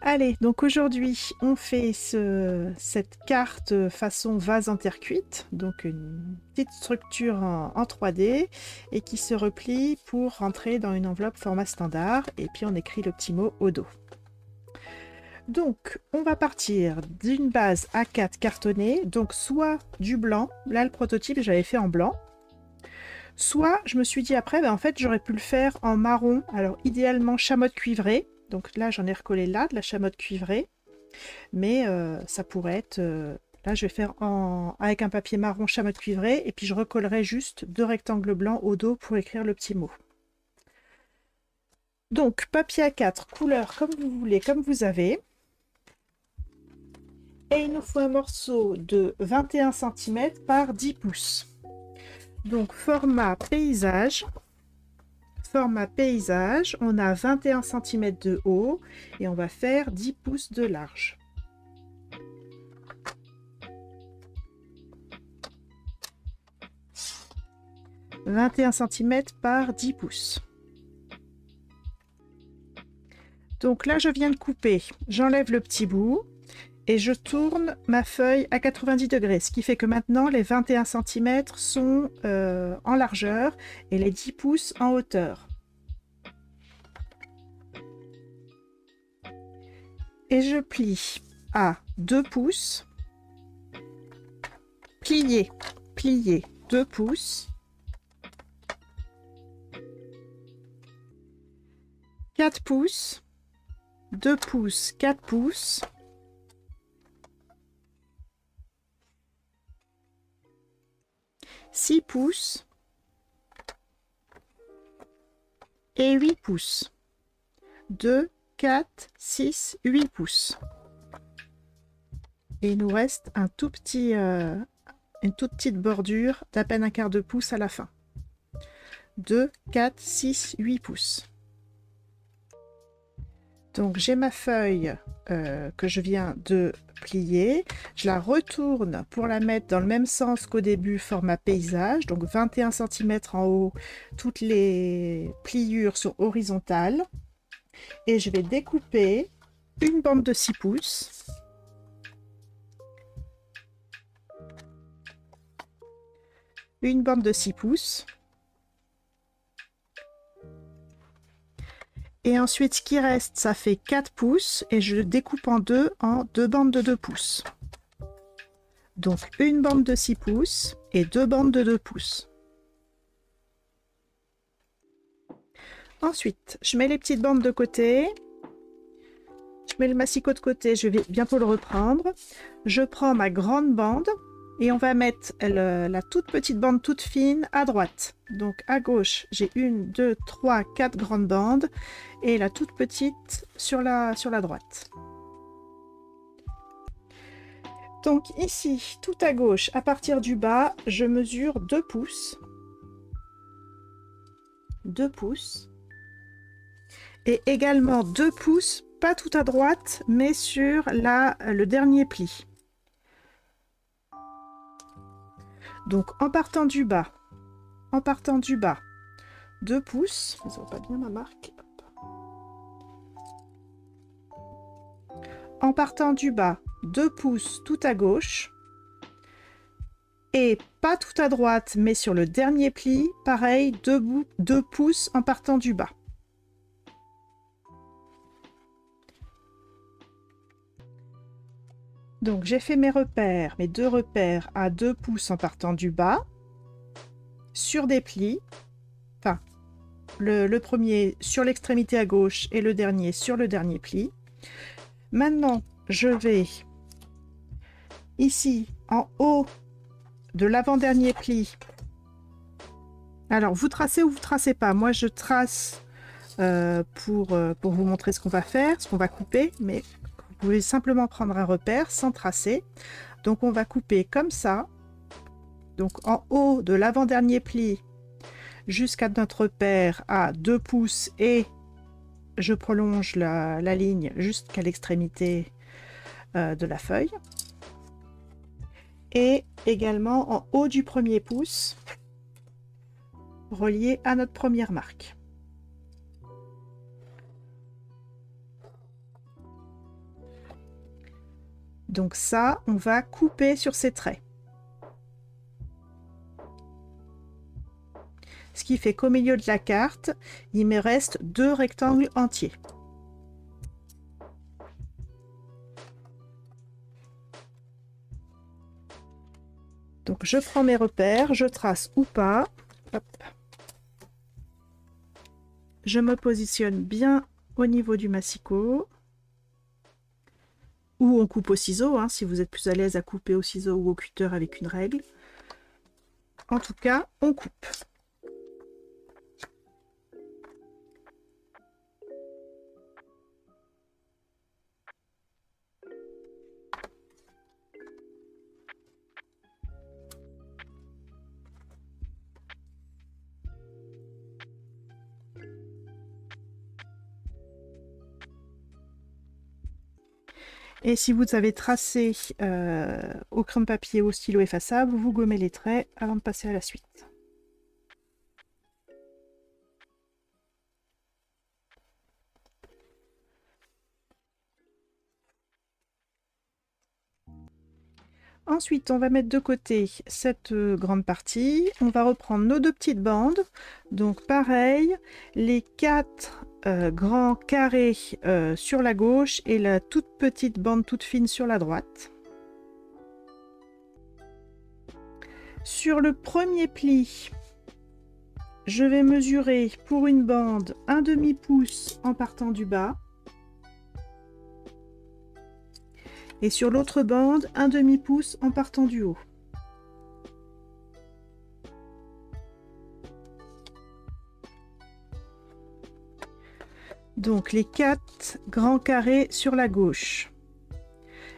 Allez, donc aujourd'hui, on fait cette carte façon vase en terre cuite, donc une petite structure en 3D et qui se replie pour rentrer dans une enveloppe format standard et puis on écrit le petit mot au dos. Donc, on va partir d'une base A4 cartonnée, donc soit du blanc, là le prototype j'avais fait en blanc, soit je me suis dit après, en fait j'aurais pu le faire en marron, alors idéalement chamotte cuivrée, donc là j'en ai recollé là, de la chamotte cuivrée, mais ça pourrait être... là je vais faire avec un papier marron chamotte cuivrée, et puis je recollerai juste 2 rectangles blancs au dos pour écrire le petit mot. Donc papier A4, couleur comme vous voulez, comme vous avez. Et il nous faut un morceau de 21 cm par 10 pouces. Donc format paysage, on a 21 cm de haut et on va faire 10 pouces de large. « 21 cm par 10 pouces. Donc là, je viens de couper. J'enlève le petit bout et je tourne ma feuille à 90 degrés, ce qui fait que maintenant, les 21 cm sont en largeur et les 10 pouces en hauteur. Et je plie à 2 pouces, plier, 2 pouces, 4 pouces, 2 pouces, 4 pouces, 6 pouces et 8 pouces. 2, 4, 6, 8 pouces. Et il nous reste un tout petit, une toute petite bordure d'à peine un quart de pouce à la fin. 2, 4, 6, 8 pouces. Donc j'ai ma feuille que je viens de plier. Je la retourne pour la mettre dans le même sens qu'au début, format paysage. Donc 21 cm en haut, toutes les pliures sont horizontales. Et je vais découper une bande de 6 pouces. Une bande de 6 pouces. Et ensuite, ce qui reste, ça fait 4 pouces. Et je découpe en deux bandes de 2 pouces. Donc, une bande de 6 pouces et 2 bandes de 2 pouces. Ensuite, je mets les petites bandes de côté. Je mets le massicot de côté, je vais bientôt le reprendre. Je prends ma grande bande et on va mettre la toute petite bande toute fine à droite. Donc à gauche, j'ai 1, 2, 3, 4 grandes bandes et la toute petite sur la droite. Donc ici, tout à gauche, à partir du bas, je mesure 2 pouces. 2 pouces. Et également 2 pouces, pas tout à droite, mais sur le dernier pli. Donc en partant du bas, 2 pouces, ça voit pas bien ma marque. En partant du bas, 2 pouces tout à gauche. Et pas tout à droite, mais sur le dernier pli, pareil, 2 pouces en partant du bas. Donc j'ai fait mes deux repères à 2 pouces en partant du bas, sur des plis, enfin le premier sur l'extrémité à gauche et le dernier sur le dernier pli. Maintenant, je vais ici en haut de l'avant-dernier pli. Alors vous tracez ou vous tracez pas, moi je trace pour vous montrer ce qu'on va faire, ce qu'on va couper, mais vous pouvez simplement prendre un repère sans tracer. Donc on va couper comme ça, donc en haut de l'avant-dernier pli jusqu'à notre repère à 2 pouces et je prolonge la ligne jusqu'à l'extrémité de la feuille. Et également en haut du premier pouce, relié à notre première marque. Donc ça, on va couper sur ces traits. Ce qui fait qu'au milieu de la carte, il me reste 2 rectangles entiers. Donc je prends mes repères, je trace ou pas. Hop. Je me positionne bien au niveau du massicot. Ou on coupe au ciseau, hein, si vous êtes plus à l'aise à couper au ciseau ou au cutter avec une règle. En tout cas, on coupe. Et si vous avez tracé au crayon de papier ou au stylo effaçable, vous gommez les traits avant de passer à la suite. Ensuite, on va mettre de côté cette grande partie. On va reprendre nos 2 petites bandes. Donc pareil, les 4 grands carrés sur la gauche et la toute petite bande toute fine sur la droite. Sur le premier pli, je vais mesurer pour une bande un demi-pouce en partant du bas. Et sur l'autre bande, un demi-pouce en partant du haut. Donc les 4 grands carrés sur la gauche.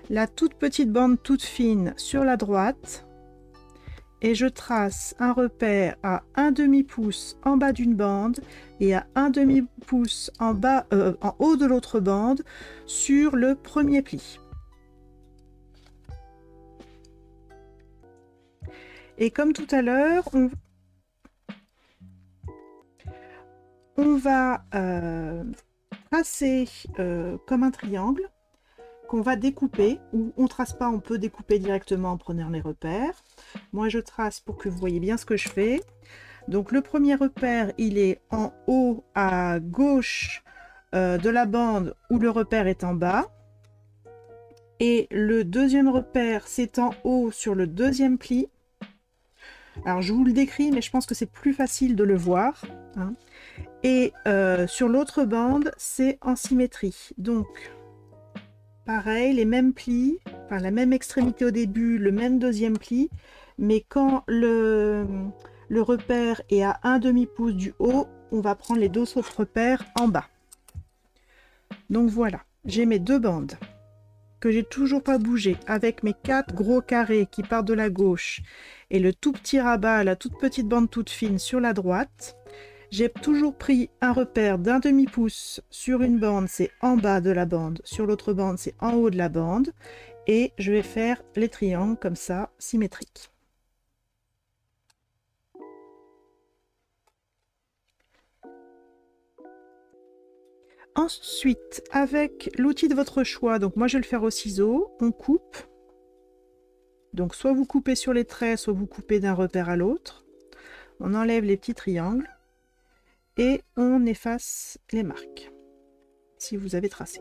La toute petite bande toute fine sur la droite. Et je trace un repère à un demi-pouce en bas d'une bande et à un demi-pouce en haut de l'autre bande sur le premier pli. Et comme tout à l'heure, on va tracer comme un triangle qu'on va découper, ou on trace pas, on peut découper directement en prenant les repères. Moi je trace pour que vous voyez bien ce que je fais. Donc le premier repère, il est en haut à gauche de la bande où le repère est en bas. Et le deuxième repère, c'est en haut sur le deuxième pli. Alors je vous le décris, mais je pense que c'est plus facile de le voir, hein. Et sur l'autre bande, c'est en symétrie. Donc, pareil, les mêmes plis, enfin la même extrémité au début, le même deuxième pli, mais quand le repère est à un demi-pouce du haut, on va prendre les 2 autres repères en bas. Donc voilà, j'ai mes 2 bandes que j'ai toujours pas bougé avec mes 4 gros carrés qui partent de la gauche et le tout petit rabat, la toute petite bande toute fine sur la droite. J'ai toujours pris un repère d'un demi-pouce sur une bande, c'est en bas de la bande, sur l'autre bande, c'est en haut de la bande, et je vais faire les triangles comme ça, symétriques. Ensuite, avec l'outil de votre choix, donc moi je vais le faire au ciseau, on coupe. Donc soit vous coupez sur les traits, soit vous coupez d'un repère à l'autre. On enlève les petits triangles et on efface les marques, si vous avez tracé.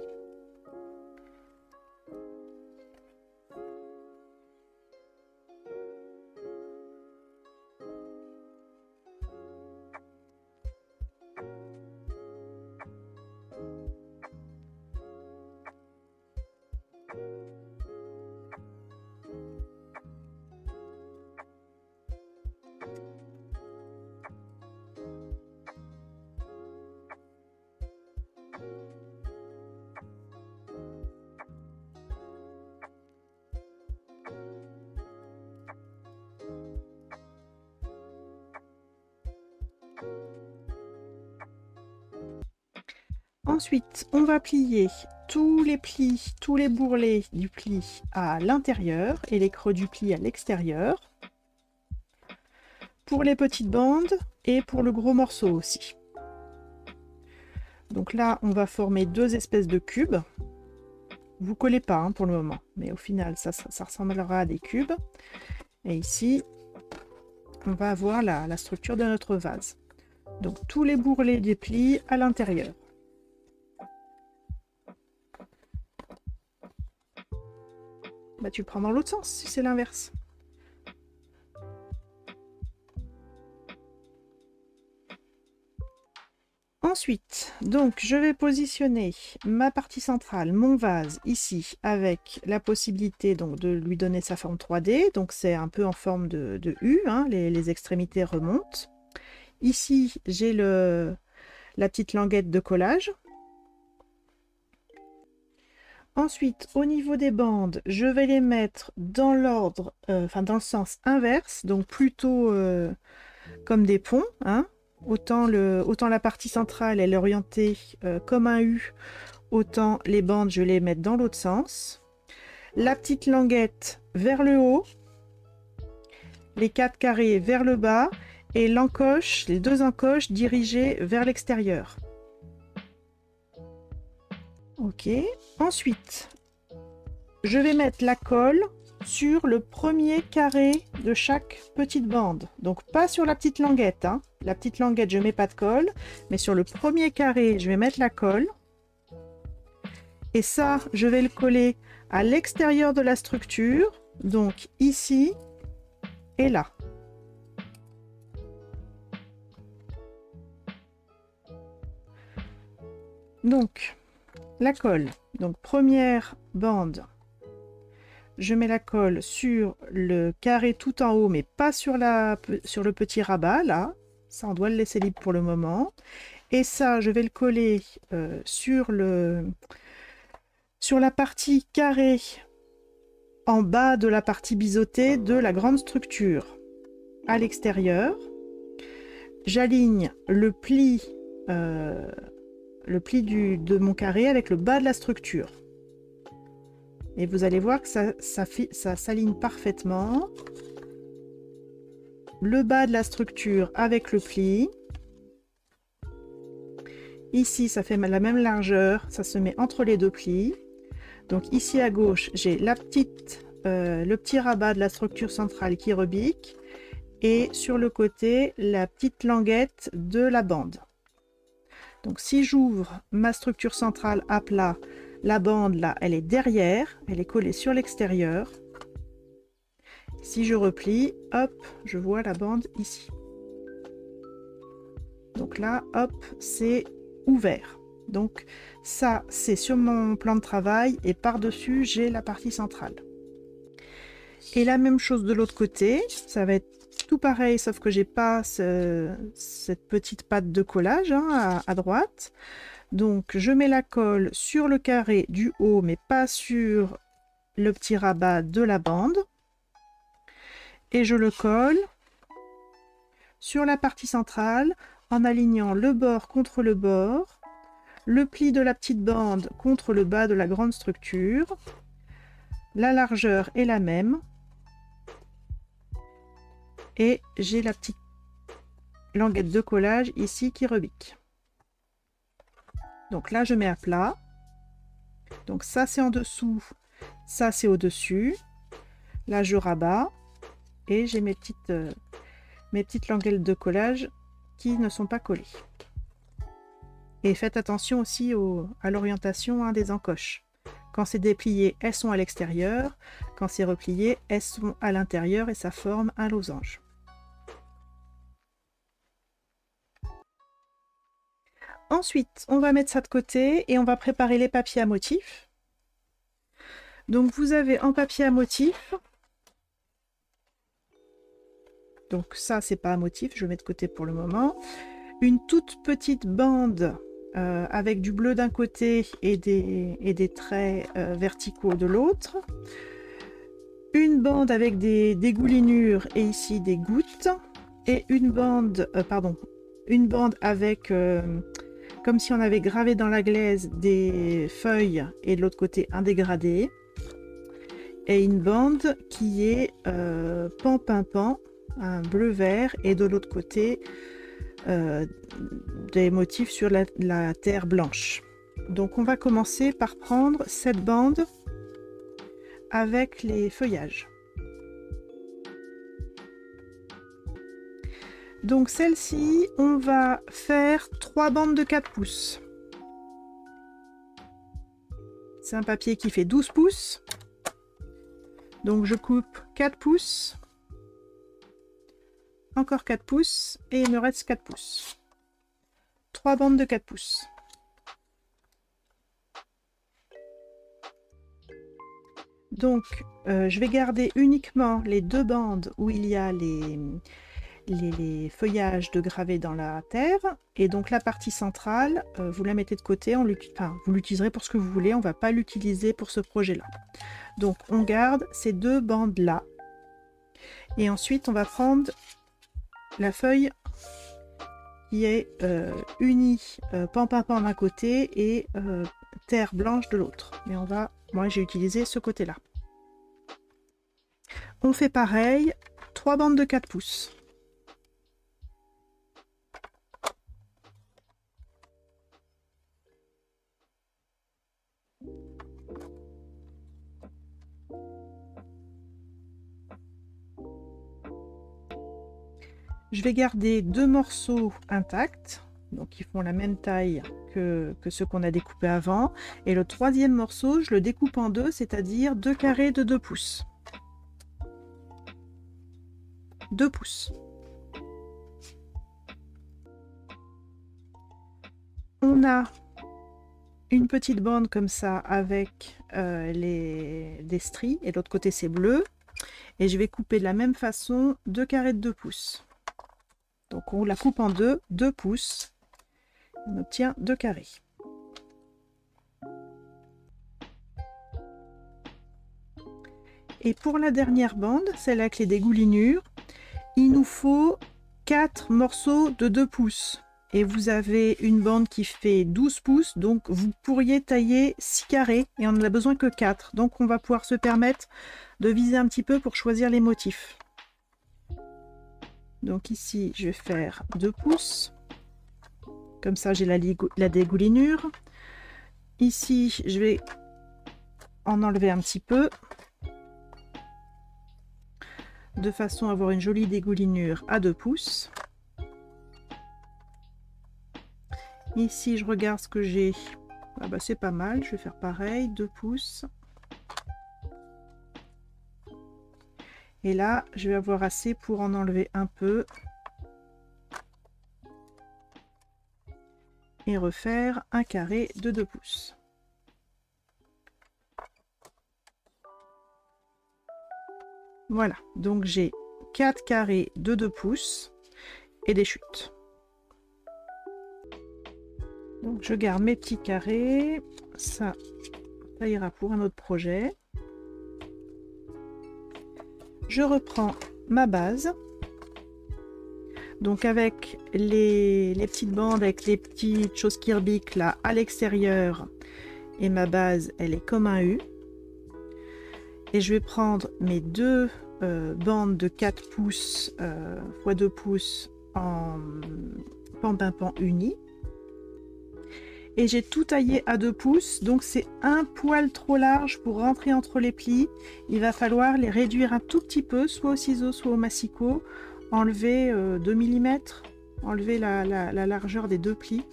Ensuite, on va plier tous les plis, tous les bourrelets du pli à l'intérieur et les creux du pli à l'extérieur. Pour les petites bandes et pour le gros morceau aussi. Donc là, on va former 2 espèces de cubes. vous collez pas hein, pour le moment, mais au final, ça ressemblera à des cubes. Et ici, on va avoir la structure de notre vase. Donc, tous les bourrelets des plis à l'intérieur. Bah, tu le prends dans l'autre sens, si c'est l'inverse. Ensuite, donc je vais positionner ma partie centrale, mon vase, ici, avec la possibilité donc, de lui donner sa forme 3D. Donc c'est un peu en forme de U, hein, les extrémités remontent. Ici, j'ai la petite languette de collage. Ensuite, au niveau des bandes, je vais les mettre dans l'ordre, dans le sens inverse, donc plutôt comme des ponts, hein. Autant la partie centrale elle est orientée comme un U, autant les bandes je les mets dans l'autre sens. La petite languette vers le haut, les 4 carrés vers le bas et l'encoche, les 2 encoches dirigées vers l'extérieur. Ok. Ensuite, je vais mettre la colle sur le premier carré de chaque petite bande. Donc pas sur la petite languette. Hein. La petite languette, je mets pas de colle. Mais sur le premier carré, je vais mettre la colle. Et ça, je vais le coller à l'extérieur de la structure. Donc ici et là. Donc, la colle. Donc première bande. Je mets la colle sur le carré tout en haut, mais pas sur le petit rabat, là. Ça, on doit le laisser libre pour le moment. Et ça, je vais le coller sur la partie carrée en bas de la partie biseautée de la grande structure. À l'extérieur, j'aligne le pli de mon carré avec le bas de la structure. Et vous allez voir que ça s'aligne parfaitement. Le bas de la structure avec le pli. Ici, ça fait la même largeur. Ça se met entre les deux plis. Donc ici à gauche, j'ai le petit rabat de la structure centrale qui rebique. Et sur le côté, la petite languette de la bande. Donc si j'ouvre ma structure centrale à plat, la bande, là, elle est derrière, elle est collée sur l'extérieur. Si je replie, hop, je vois la bande ici. Donc là, hop, c'est ouvert. Donc ça, c'est sur mon plan de travail et par-dessus, j'ai la partie centrale. Et la même chose de l'autre côté, ça va être tout pareil, sauf que j'ai pas cette petite patte de collage hein, à droite. Donc, je mets la colle sur le carré du haut, mais pas sur le petit rabat de la bande. Et je le colle sur la partie centrale en alignant le bord contre le bord, le pli de la petite bande contre le bas de la grande structure. La largeur est la même. Et j'ai la petite languette de collage ici qui rebique. Donc là, je mets à plat. Donc ça, c'est en dessous. Ça, c'est au-dessus. Là, je rabats. Et j'ai mes petites languettes de collage qui ne sont pas collées. Et faites attention aussi à l'orientation des encoches. Quand c'est déplié, elles sont à l'extérieur. Quand c'est replié, elles sont à l'intérieur et ça forme un losange. Ensuite, on va mettre ça de côté et on va préparer les papiers à motifs. Donc vous avez en papier à motif, donc ça c'est pas à motif, je mets de côté pour le moment, une toute petite bande avec du bleu d'un côté et des traits verticaux de l'autre, une bande avec des dégoulinures et ici des gouttes, et une bande avec comme si on avait gravé dans la glaise des feuilles et de l'autre côté un dégradé. Et une bande qui est pan-pin-pan, un bleu-vert, et de l'autre côté des motifs sur la terre blanche. Donc on va commencer par prendre cette bande avec les feuillages. Donc celle-ci, on va faire 3 bandes de 4 pouces. C'est un papier qui fait 12 pouces. Donc je coupe 4 pouces. Encore 4 pouces. Et il me reste 4 pouces. 3 bandes de 4 pouces. Donc je vais garder uniquement les 2 bandes où il y a les feuillages de gravé dans la terre, et donc la partie centrale vous la mettez de côté, vous l'utiliserez pour ce que vous voulez, on va pas l'utiliser pour ce projet là. Donc on garde ces 2 bandes là, et ensuite on va prendre la feuille qui est unie pan d'un côté et terre blanche de l'autre, mais moi j'ai utilisé ce côté là. On fait pareil, 3 bandes de 4 pouces. Je vais garder 2 morceaux intacts, donc qui font la même taille que ceux qu'on a découpés avant. Et le 3e morceau, je le découpe en 2, c'est-à-dire 2 carrés de 2 pouces. 2 pouces. On a une petite bande comme ça avec des stries, et l'autre côté c'est bleu. Et je vais couper de la même façon 2 carrés de 2 pouces. Donc on la coupe en 2, 2 pouces, on obtient 2 carrés. Et pour la dernière bande, celle avec les dégoulinures, il nous faut 4 morceaux de 2 pouces. Et vous avez une bande qui fait 12 pouces, donc vous pourriez tailler 6 carrés, et on n'a besoin que 4. Donc on va pouvoir se permettre de viser un petit peu pour choisir les motifs. Donc ici, je vais faire 2 pouces. Comme ça, j'ai la dégoulinure. Ici, je vais en enlever un petit peu, de façon à avoir une jolie dégoulinure à 2 pouces. Ici, je regarde ce que j'ai. Ah bah, c'est pas mal, je vais faire pareil, 2 pouces. Et là, je vais avoir assez pour en enlever un peu. Et refaire un carré de 2 pouces. Voilà, donc j'ai 4 carrés de 2 pouces et des chutes. Donc je garde mes petits carrés, ça ira pour un autre projet. Je reprends ma base. Donc avec les petites bandes, avec les petites choses qui rebiquent là à l'extérieur, et ma base elle est comme un U. Et je vais prendre mes 2 bandes de 4 pouces x 2 pouces en pan uni. Et j'ai tout taillé à 2 pouces, donc c'est un poil trop large pour rentrer entre les plis. Il va falloir les réduire un tout petit peu, soit au ciseau, soit au massicot. Enlever 2 mm, enlever la largeur des 2 plis.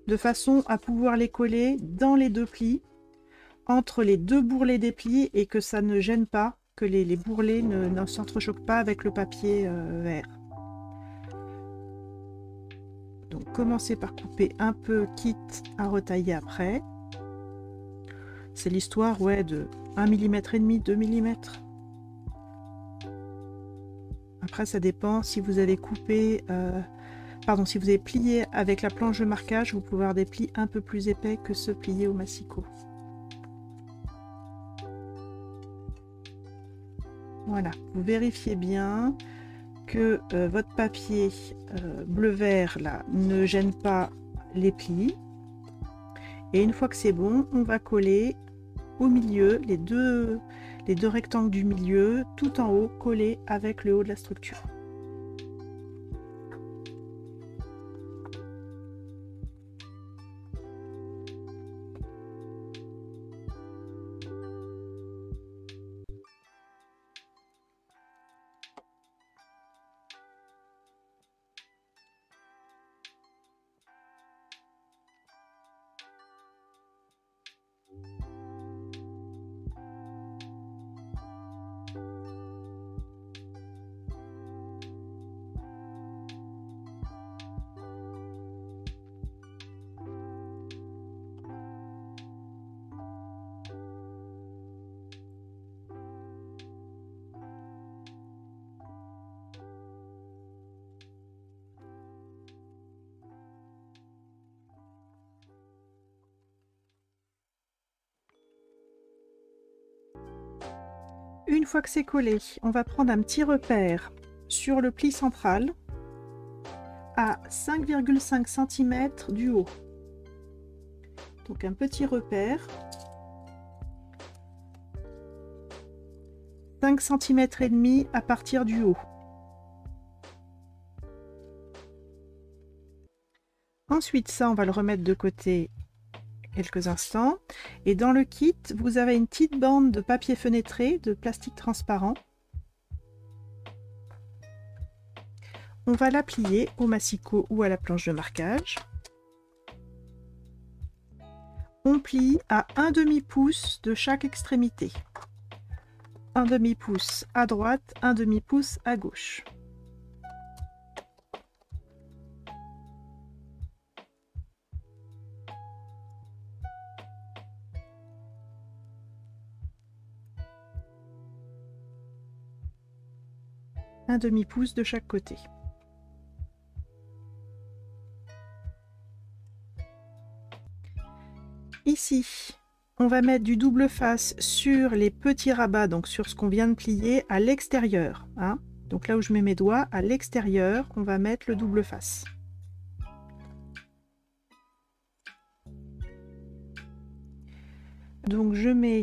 De façon à pouvoir les coller dans les 2 plis, entre les 2 bourrelets des plis, et que ça ne gêne pas, que les bourrelets ne s'entrechoquent pas avec le papier vert. Donc commencez par couper un peu, quitte à retailler après. C'est l'histoire de 1,5 mm, 2 mm. Après ça dépend si vous avez coupé, si vous avez plié avec la planche de marquage, vous pouvez avoir des plis un peu plus épais que ceux pliés au massicot. Voilà, vous vérifiez bien que votre papier bleu-vert là ne gêne pas les plis. Et une fois que c'est bon, on va coller au milieu, les deux rectangles du milieu, tout en haut, collés avec le haut de la structure. Une fois que c'est collé, on va prendre un petit repère sur le pli central à 5,5 cm du haut. Donc un petit repère, 5 cm et demi à partir du haut. Ensuite, ça, on va le remettre de côté quelques instants. Et dans le kit, vous avez une petite bande de papier fenêtré, de plastique transparent. On va la plier au massicot ou à la planche de marquage. On plie à 1/2 pouce de chaque extrémité. 1/2 pouce à droite, 1/2 pouce à gauche. Un demi-pouce de chaque côté. Ici, on va mettre du double face sur les petits rabats, donc sur ce qu'on vient de plier à l'extérieur. Hein. Donc là où je mets mes doigts, à l'extérieur, on va mettre le double face. Donc je mets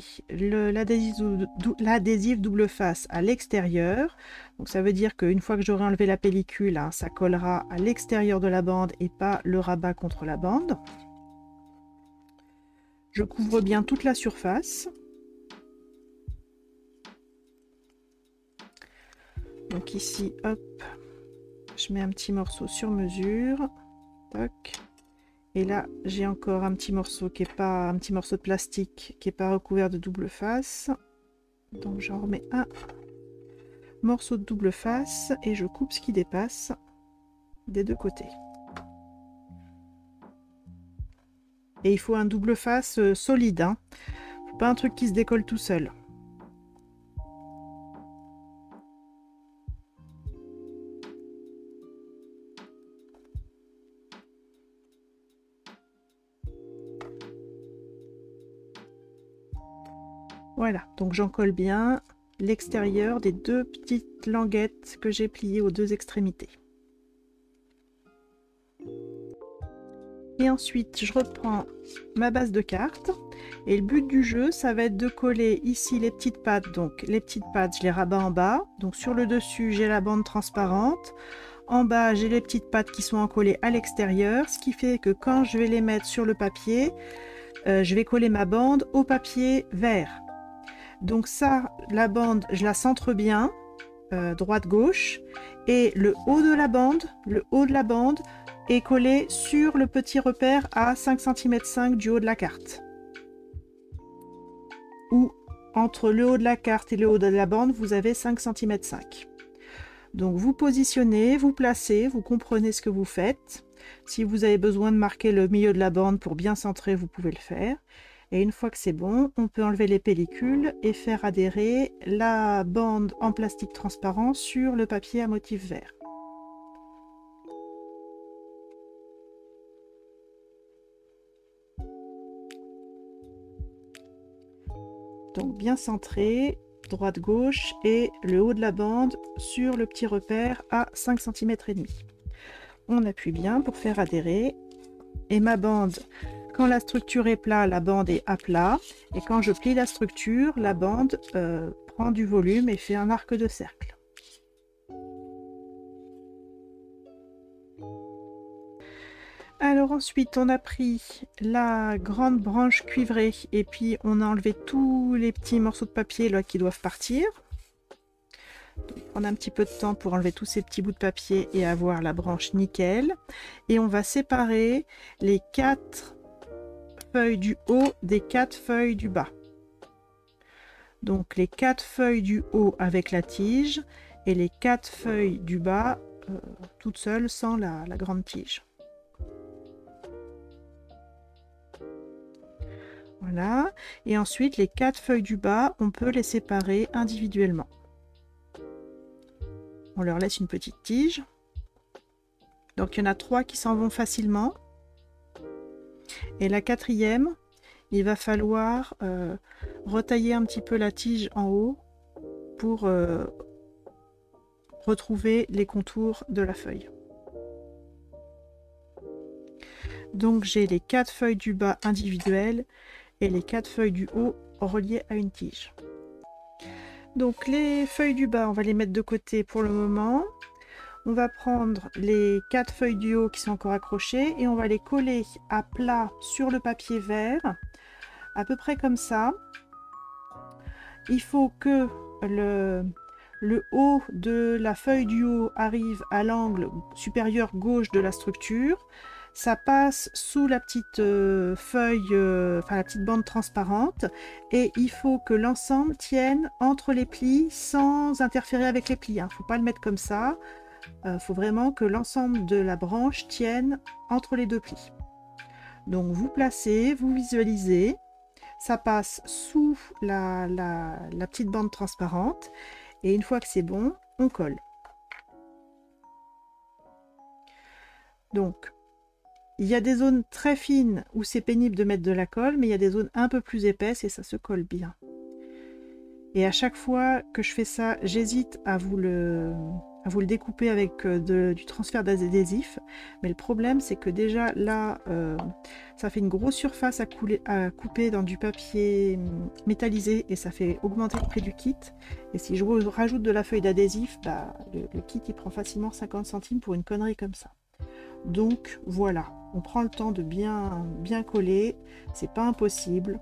l'adhésif double face à l'extérieur. Donc ça veut dire qu'une fois que j'aurai enlevé la pellicule, hein, ça collera à l'extérieur de la bande et pas le rabat contre la bande. Je couvre bien toute la surface. Donc ici, hop, je mets un petit morceau sur mesure. Toc. Et là, j'ai encore un petit morceau qui est pas un petit morceau de plastique qui n'est pas recouvert de double face. Donc j'en remets un morceau de double face et je coupe ce qui dépasse des deux côtés. Et il faut un double face solide, hein. Faut pas un truc qui se décolle tout seul. Voilà, donc j'en colle bien l'extérieur des deux petites languettes que j'ai pliées aux deux extrémités. Et ensuite, je reprends ma base de carte. Et le but du jeu, ça va être de coller ici les petites pattes. Donc les petites pattes, je les rabats en bas. Donc sur le dessus, j'ai la bande transparente. En bas, j'ai les petites pattes qui sont encollées à l'extérieur. Ce qui fait que quand je vais les mettre sur le papier, je vais coller ma bande au papier vert. Donc ça, la bande, je la centre bien, droite-gauche. Et le haut de la bande est collé sur le petit repère à 5,5 cm du haut de la carte. Ou entre le haut de la carte et le haut de la bande, vous avez 5,5 cm. Donc vous positionnez, vous placez, vous comprenez ce que vous faites. Si vous avez besoin de marquer le milieu de la bande pour bien centrer, vous pouvez le faire. Et une fois que c'est bon, on peut enlever les pellicules et faire adhérer la bande en plastique transparent sur le papier à motif vert. Donc bien centré, droite-gauche et le haut de la bande sur le petit repère à 5,5 cm. On appuie bien pour faire adhérer. Et ma bande, quand la structure est plat, la bande est à plat. Et quand je plie la structure, la bande prend du volume et fait un arc de cercle. Alors ensuite, on a pris la grande branche cuivrée et puis on a enlevé tous les petits morceaux de papier là qui doivent partir. Donc, on a un petit peu de temps pour enlever tous ces petits bouts de papier et avoir la branche nickel. Et on va séparer les 4 feuilles du haut des 4 feuilles du bas. Donc les 4 feuilles du haut avec la tige et les 4 feuilles du bas toutes seules sans la grande tige. Voilà. Et ensuite les 4 feuilles du bas, on peut les séparer individuellement. On leur laisse une petite tige. Donc il y en a 3 qui s'en vont facilement. Et la 4e, il va falloir retailler un petit peu la tige en haut pour retrouver les contours de la feuille. Donc j'ai les 4 feuilles du bas individuelles et les 4 feuilles du haut reliées à une tige. Donc les feuilles du bas, on va les mettre de côté pour le moment. On va prendre les 4 feuilles du haut qui sont encore accrochées et on va les coller à plat sur le papier vert, à peu près comme ça. Il faut que le haut de la feuille du haut arrive à l'angle supérieur gauche de la structure. Ça passe sous la petite feuille, enfin la petite bande transparente, et il faut que l'ensemble tienne entre les plis sans interférer avec les plis. Il ne faut pas le mettre comme ça. Il faut vraiment que l'ensemble de la branche tienne entre les deux plis. Donc vous placez, vous visualisez, ça passe sous la petite bande transparente, et une fois que c'est bon, on colle. Donc, il y a des zones très fines où c'est pénible de mettre de la colle, mais il y a des zones un peu plus épaisses et ça se colle bien. Et à chaque fois que je fais ça, j'hésite à vous le découper avec du transfert d'adhésif. Mais le problème, c'est que déjà là, ça fait une grosse surface à couper dans du papier métallisé et ça fait augmenter le prix du kit. Et si je rajoute de la feuille d'adhésif, bah, le kit il prend facilement 50 centimes pour une connerie comme ça. Donc voilà, on prend le temps de bien coller, c'est pas impossible.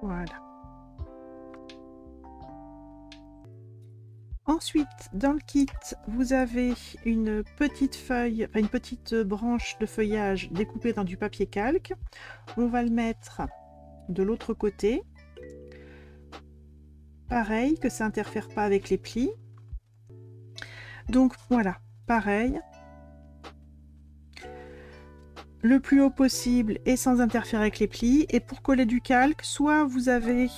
Voilà. Ensuite, dans le kit, vous avez une petite feuille, une petite branche de feuillage découpée dans du papier calque. On va le mettre de l'autre côté. Pareil, que ça n'interfère pas avec les plis. Donc voilà, pareil. Le plus haut possible et sans interférer avec les plis. Et pour coller du calque, soit vous avez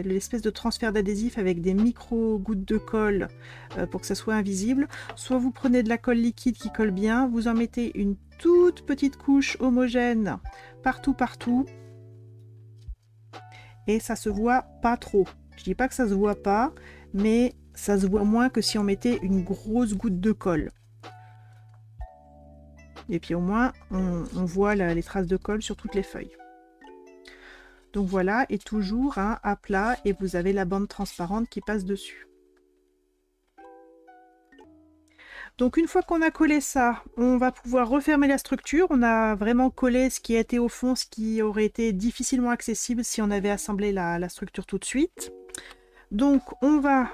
l'espèce de transfert d'adhésif avec des micro gouttes de colle pour que ça soit invisible, soit vous prenez de la colle liquide qui colle bien, vous en mettez une toute petite couche homogène partout et ça se voit pas trop. Je dis pas que ça se voit pas, mais ça se voit moins que si on mettait une grosse goutte de colle. Et puis au moins, on voit les traces de colle sur toutes les feuilles. Donc voilà, et toujours à plat, et vous avez la bande transparente qui passe dessus. Donc une fois qu'on a collé ça, on va pouvoir refermer la structure. On a vraiment collé ce qui était au fond, ce qui aurait été difficilement accessible si on avait assemblé la structure tout de suite. Donc on va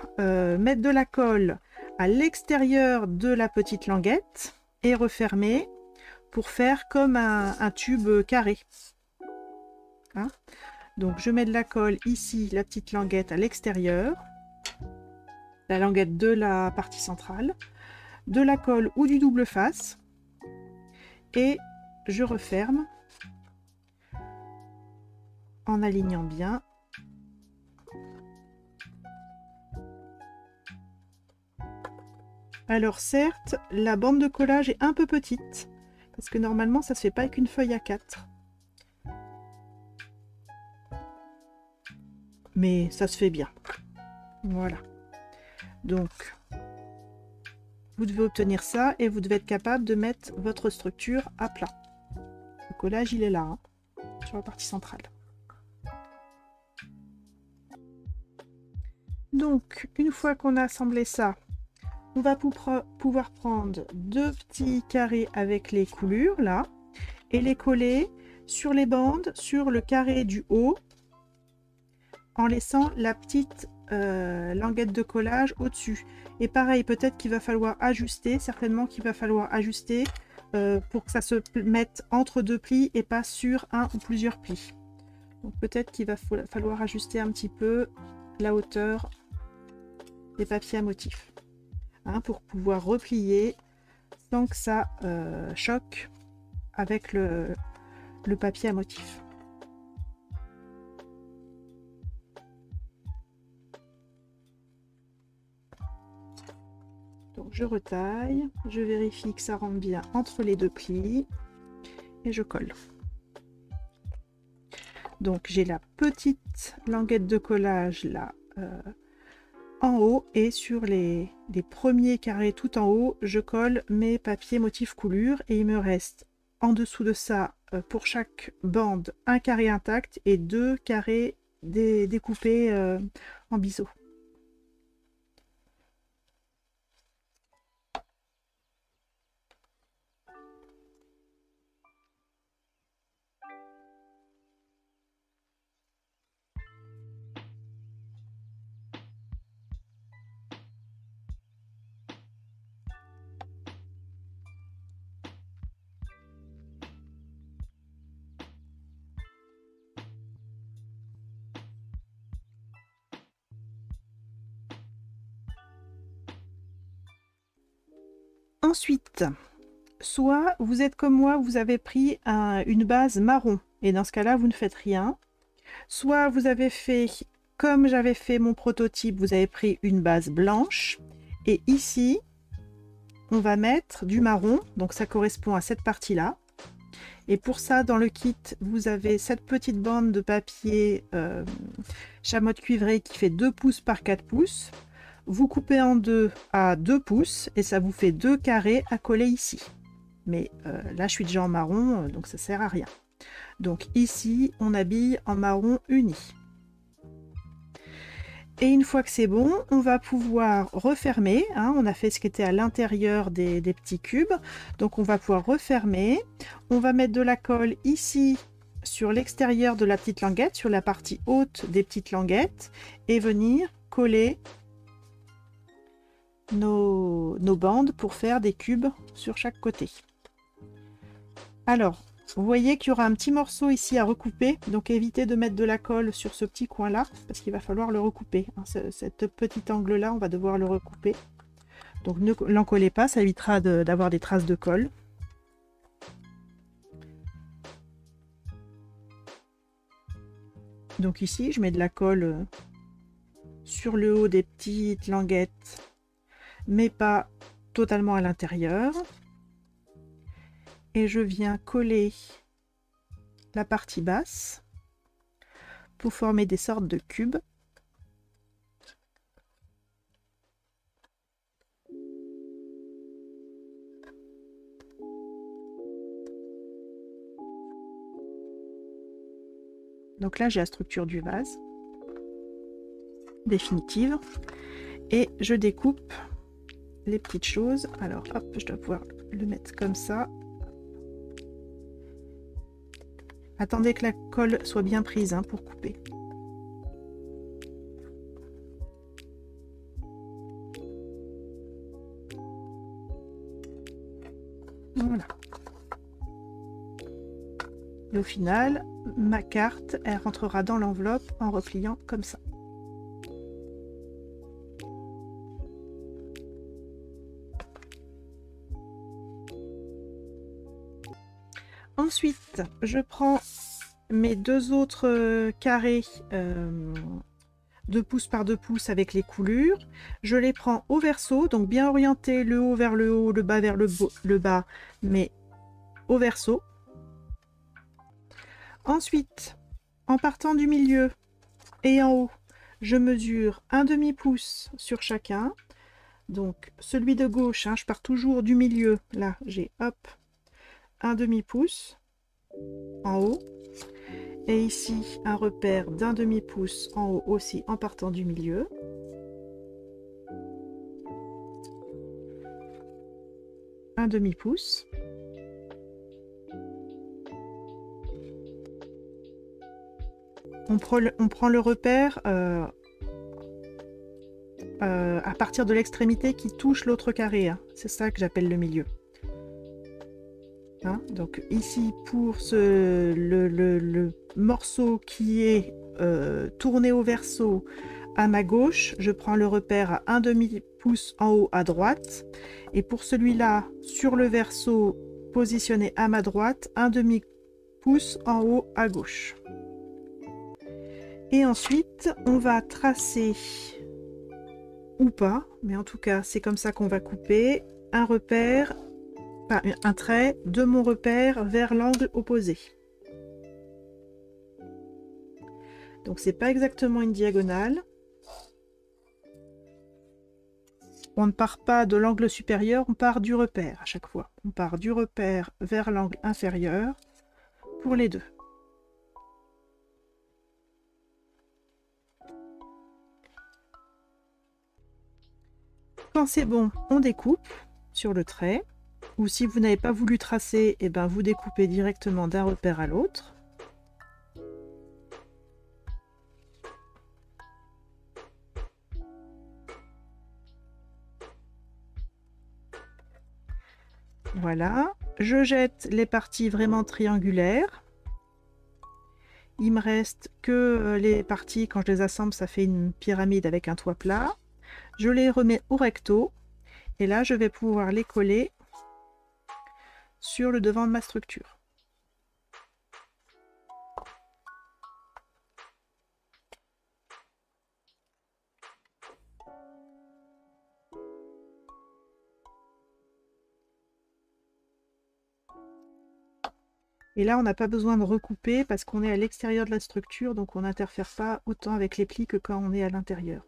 mettre de la colle à l'extérieur de la petite languette et refermer pour faire comme un tube carré. Hein? Donc je mets de la colle ici, la petite languette à l'extérieur, la languette de la partie centrale, de la colle ou du double face, et je referme en alignant bien. Alors certes, la bande de collage est un peu petite, parce que normalement ça se fait pas avec une feuille A4. Mais ça se fait bien. Voilà. Donc, vous devez obtenir ça et vous devez être capable de mettre votre structure à plat. Le collage, il est là, hein, sur la partie centrale. Donc, une fois qu'on a assemblé ça, on va pouvoir prendre deux petits carrés avec les coulures, là, et les coller sur les bandes, sur le carré du haut, en laissant la petite languette de collage au-dessus. Et pareil, peut-être qu'il va falloir ajuster, certainement qu'il va falloir ajuster pour que ça se mette entre deux plis et pas sur un ou plusieurs plis. Donc peut-être qu'il va falloir ajuster un petit peu la hauteur des papiers à motif, hein, pour pouvoir replier sans que ça choque avec le papier à motif. Donc je retaille, je vérifie que ça rentre bien entre les deux plis et je colle. Donc j'ai la petite languette de collage là en haut, et sur les premiers carrés tout en haut, je colle mes papiers motifs coulure, et il me reste en dessous de ça pour chaque bande un carré intact et 2 carrés découpés en biseau. Ensuite, soit vous êtes comme moi, vous avez pris une base marron, et dans ce cas-là, vous ne faites rien. Soit vous avez fait, comme j'avais fait mon prototype, vous avez pris une base blanche, et ici, on va mettre du marron, donc ça correspond à cette partie-là. Et pour ça, dans le kit, vous avez cette petite bande de papier chamotte cuivrée qui fait 2 pouces par 4 pouces. Vous coupez en deux à 2 pouces et ça vous fait 2 carrés à coller ici. Mais là, je suis déjà en marron, donc ça sert à rien. Donc ici, on habille en marron uni. Et une fois que c'est bon, on va pouvoir refermer. Hein, on a fait ce qui était à l'intérieur des petits cubes. Donc on va pouvoir refermer. On va mettre de la colle ici sur l'extérieur de la petite languette, sur la partie haute des petites languettes, et venir coller nos bandes pour faire des cubes sur chaque côté. Alors, vous voyez qu'il y aura un petit morceau ici à recouper, donc évitez de mettre de la colle sur ce petit coin là, parce qu'il va falloir le recouper. Hein, cet petit angle là, on va devoir le recouper. Donc ne l'encollez pas, ça évitera d'avoir des traces de colle. Donc ici, je mets de la colle sur le haut des petites languettes, mais pas totalement à l'intérieur. Et je viens coller la partie basse pour former des sortes de cubes. Donc là, j'ai la structure du vase définitive, et je découpe les petites choses. Alors hop, je dois pouvoir le mettre comme ça. Attendez que la colle soit bien prise hein, pour couper. Voilà. Et au final, ma carte, elle rentrera dans l'enveloppe en repliant comme ça. Ensuite, je prends mes 2 autres carrés 2 pouces par 2 pouces avec les coulures. Je les prends au verso, donc bien orienté, le haut vers le haut, le bas vers le bas, mais au verso. Ensuite, en partant du milieu et en haut, je mesure un demi-pouce sur chacun. Donc celui de gauche, hein, je pars toujours du milieu. Là, j'ai hop, un demi-pouce en haut. Et ici, un repère d'un demi-pouce en haut aussi en partant du milieu. Un demi-pouce. On prend le repère à partir de l'extrémité qui touche l'autre carré. Hein. C'est ça que j'appelle le milieu. Hein, donc ici, pour le morceau qui est tourné au verso à ma gauche, je prends le repère à un demi-pouce en haut à droite. Et pour celui-là, sur le verso positionné à ma droite, un demi-pouce pouces en haut à gauche. Et ensuite, on va tracer, ou pas, mais en tout cas, c'est comme ça qu'on va couper, un repère, enfin, un trait de mon repère vers l'angle opposé. Donc, c'est pas exactement une diagonale. On ne part pas de l'angle supérieur, on part du repère à chaque fois. On part du repère vers l'angle inférieur pour les deux. Quand c'est bon, on découpe sur le trait. Ou si vous n'avez pas voulu tracer, eh ben vous découpez directement d'un repère à l'autre. Voilà, je jette les parties vraiment triangulaires. Il me reste que les parties, quand je les assemble, ça fait une pyramide avec un toit plat. Je les remets au recto et là, je vais pouvoir les coller sur le devant de ma structure. Et là, on n'a pas besoin de recouper parce qu'on est à l'extérieur de la structure, donc on n'interfère pas autant avec les plis que quand on est à l'intérieur.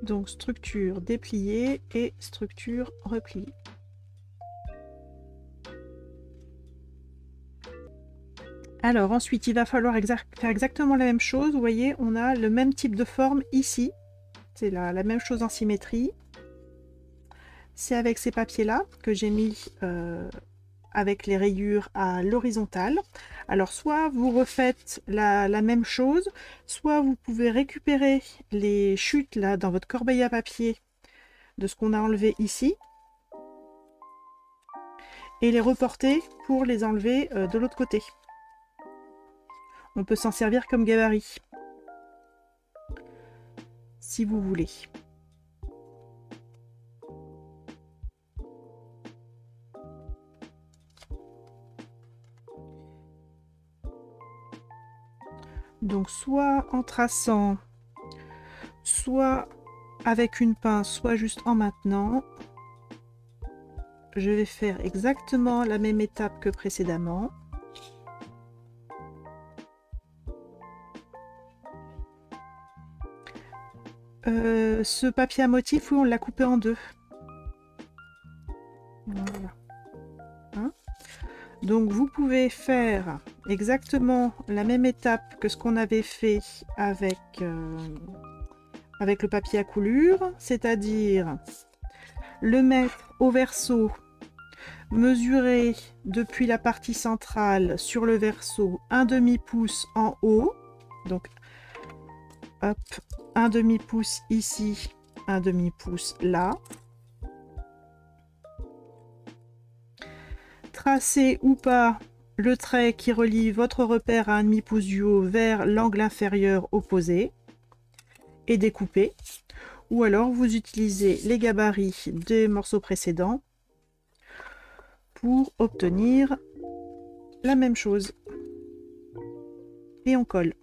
Donc structure dépliée et structure repliée. Alors ensuite, il va falloir faire exactement la même chose. Vous voyez, on a le même type de forme ici. C'est la même chose en symétrie. C'est avec ces papiers-là que j'ai mis avec les rayures à l'horizontale. Alors soit vous refaites la même chose, soit vous pouvez récupérer les chutes là dans votre corbeille à papier de ce qu'on a enlevé ici et les reporter pour les enlever de l'autre côté. On peut s'en servir comme gabarit si vous voulez. Donc soit en traçant, soit avec une pince, soit juste en maintenant, je vais faire exactement la même étape que précédemment. Ce papier à motif, oui, on l'a coupé en deux. Voilà. Hein? Donc vous pouvez faire exactement la même étape que ce qu'on avait fait avec le papier à coulure, c'est-à-dire le mettre au verso, mesurer depuis la partie centrale sur le verso un demi-pouce en haut, donc hop, un demi-pouce ici, un demi-pouce là. Tracer ou pas le trait qui relie votre repère à un demi-pouce du haut vers l'angle inférieur opposé et découper. Ou alors vous utilisez les gabarits des morceaux précédents pour obtenir la même chose. Et on colle.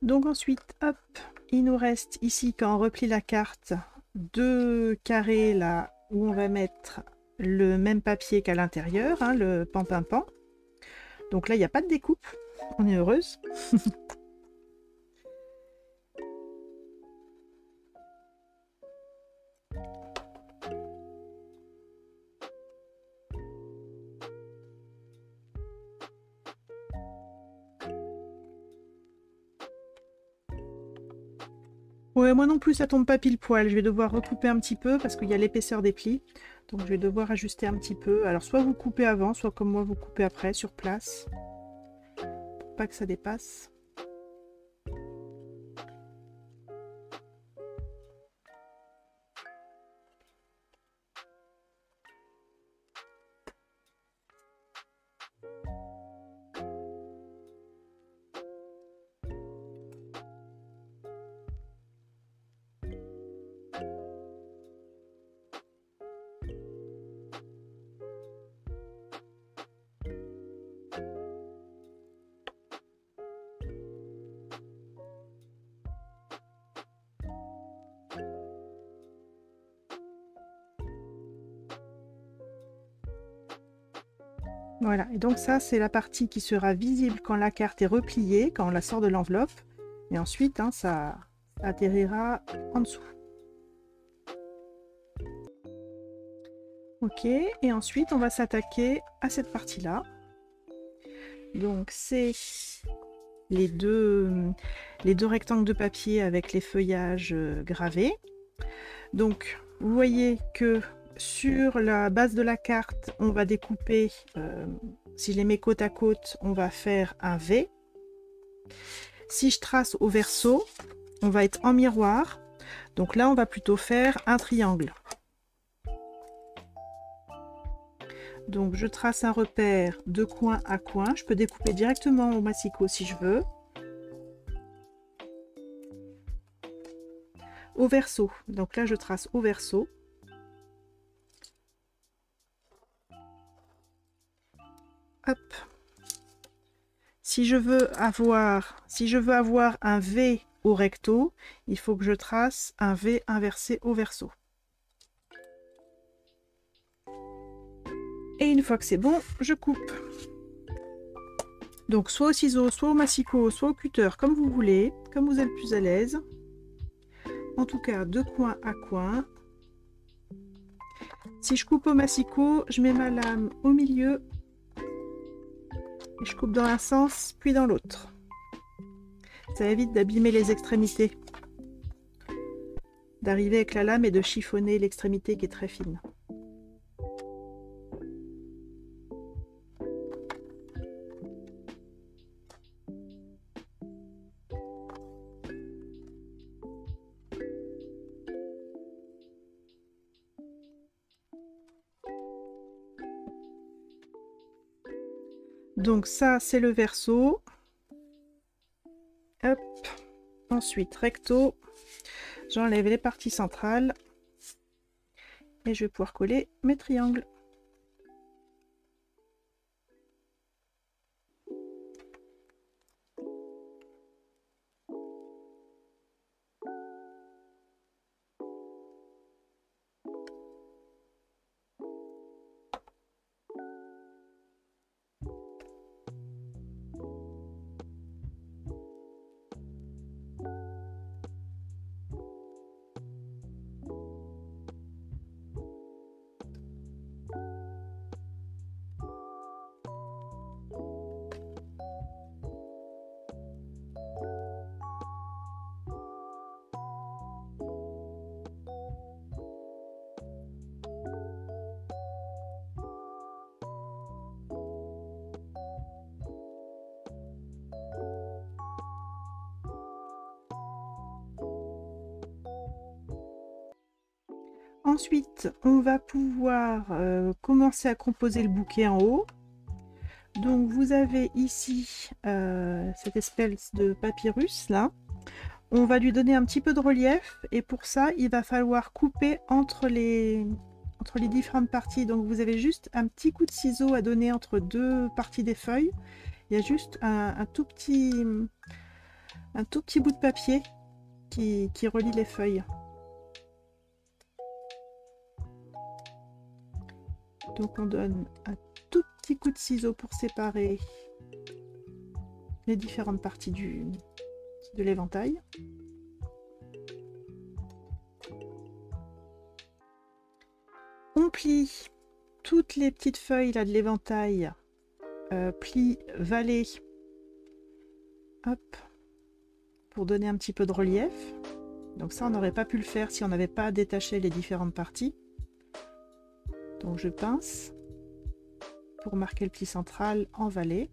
Donc ensuite, hop, il nous reste ici, quand on replie la carte, 2 carrés là où on va mettre le même papier qu'à l'intérieur, hein, le pan-pan-pan. Donc là, il n'y a pas de découpe, on est heureuse. Ouais, moi non plus, ça tombe pas pile poil. Je vais devoir recouper un petit peu parce qu'il y a l'épaisseur des plis. Donc je vais devoir ajuster un petit peu. Alors soit vous coupez avant, soit comme moi vous coupez après sur place. Pour pas que ça dépasse. Voilà, et donc ça, c'est la partie qui sera visible quand la carte est repliée, quand on la sort de l'enveloppe. Et ensuite, hein, ça atterrira en dessous. Ok, et ensuite, on va s'attaquer à cette partie-là. Donc, c'est les deux rectangles de papier avec les feuillages gravés. Donc, vous voyez que sur la base de la carte, on va découper, si je les mets côte à côte, on va faire un V. Si je trace au verso, on va être en miroir. Donc là, on va plutôt faire un triangle. Donc je trace un repère de coin à coin. Je peux découper directement au massicot si je veux. Au verso. Donc là, je trace au verso. Hop. Si je veux avoir un V au recto, il faut que je trace un V inversé au verso. Et une fois que c'est bon, je coupe. Donc soit au ciseau, soit au massicot, soit au cutter, comme vous voulez, comme vous êtes le plus à l'aise. En tout cas, de coin à coin. Si je coupe au massicot, je mets ma lame au milieu. Et je coupe dans un sens, puis dans l'autre. Ça évite d'abîmer les extrémités. D'arriver avec la lame et de chiffonner l'extrémité qui est très fine. Donc ça, c'est le verso. Hop. Ensuite, recto. J'enlève les parties centrales. Et je vais pouvoir coller mes triangles. Ensuite, on va pouvoir commencer à composer le bouquet en haut. Donc vous avez ici cette espèce de papyrus là. On va lui donner un petit peu de relief et pour ça, il va falloir couper entre les différentes parties. Donc vous avez juste un petit coup de ciseau à donner entre deux parties des feuilles. Il y a juste un tout petit un tout petit bout de papier qui relie les feuilles. Donc on donne un tout petit coup de ciseau pour séparer les différentes parties de l'éventail. On plie toutes les petites feuilles là de l'éventail, pli vallée, hop, pour donner un petit peu de relief. Donc ça, on n'aurait pas pu le faire si on n'avait pas détaché les différentes parties. Donc je pince pour marquer le pli central en vallée.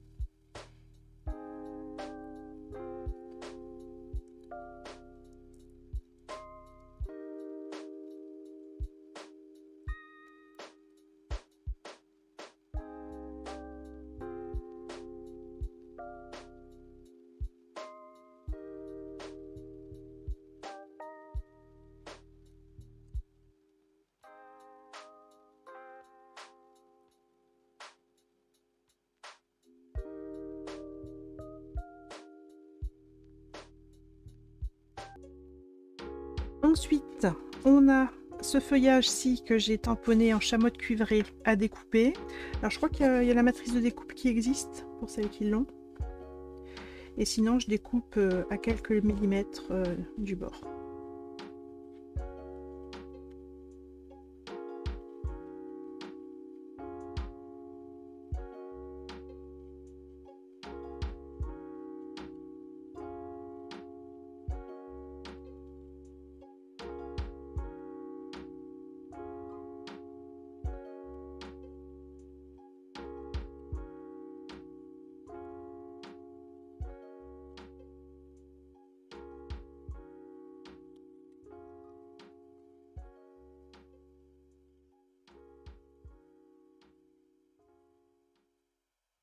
Ensuite, on a ce feuillage-ci que j'ai tamponné en chamois de cuivré à découper. Alors je crois qu'il y a la matrice de découpe qui existe pour celles qui l'ont. Et sinon, je découpe à quelques millimètres du bord.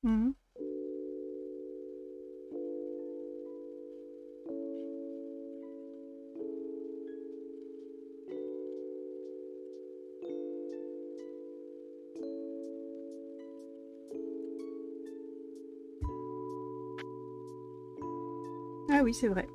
Mmh. Ah oui, c'est vrai.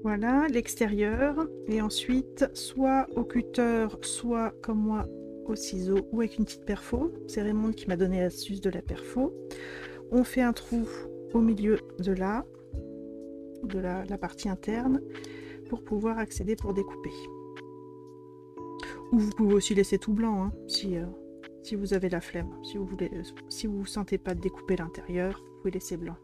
Voilà l'extérieur. Et ensuite, soit au cutter, soit comme moi au ciseau ou avec une petite perfo. C'est Raymond qui m'a donné l'astuce de la perfo. On fait un trou au milieu de la partie interne pour pouvoir accéder pour découper. Ou vous pouvez aussi laisser tout blanc hein, si vous avez la flemme. Si vous sentez pas de découper l'intérieur, vous pouvez laisser blanc.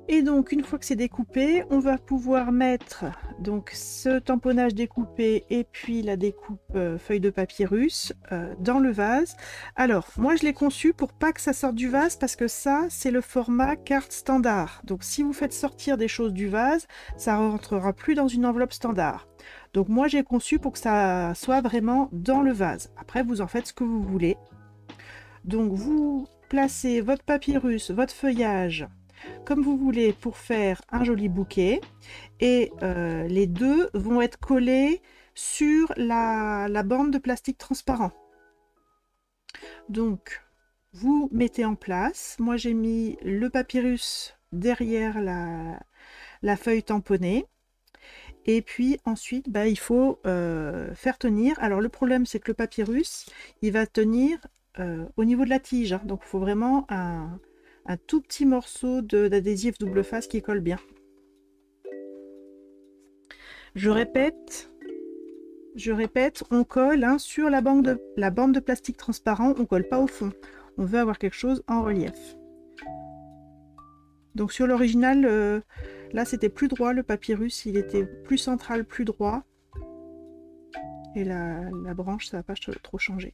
Et donc une fois que c'est découpé, on va pouvoir mettre donc ce tamponnage découpé et puis la découpe feuille de papyrus dans le vase. Alors moi je l'ai conçu pour pas que ça sorte du vase parce que ça c'est le format carte standard. Donc si vous faites sortir des choses du vase, ça rentrera plus dans une enveloppe standard. Donc moi j'ai conçu pour que ça soit vraiment dans le vase. Après vous en faites ce que vous voulez. Donc vous placez votre papyrus, votre feuillage comme vous voulez pour faire un joli bouquet. Et les deux vont être collés sur la bande de plastique transparent. Donc, vous mettez en place. Moi, j'ai mis le papyrus derrière la feuille tamponnée. Et puis ensuite, bah, il faut faire tenir. Alors, le problème, c'est que le papyrus, il va tenir au niveau de la tige. Hein. Donc, il faut vraiment un tout petit morceau d'adhésif double face qui colle bien. Je répète, on colle hein, sur la bande de plastique transparent, on colle pas au fond. On veut avoir quelque chose en relief. Donc sur l'original, là c'était plus droit le papyrus, il était plus central, plus droit. Et la branche, ça va pas trop changer.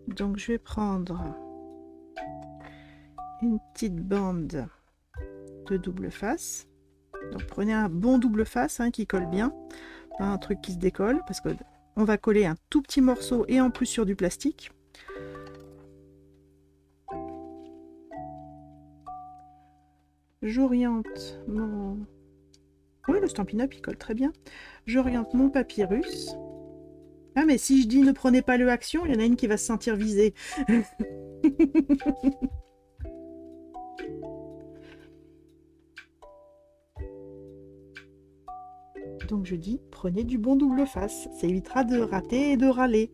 Donc je vais prendre une petite bande de double face. Donc prenez un bon double face hein, qui colle bien, pas un truc qui se décolle, parce que on va coller un tout petit morceau et en plus sur du plastique. J'oriente mon... Oui, le Stampin' Up, il colle très bien. J'oriente mon papyrus. Ah, mais si je dis ne prenez pas le action, il y en a une qui va se sentir visée. Donc je dis, prenez du bon double face. Ça évitera de rater et de râler.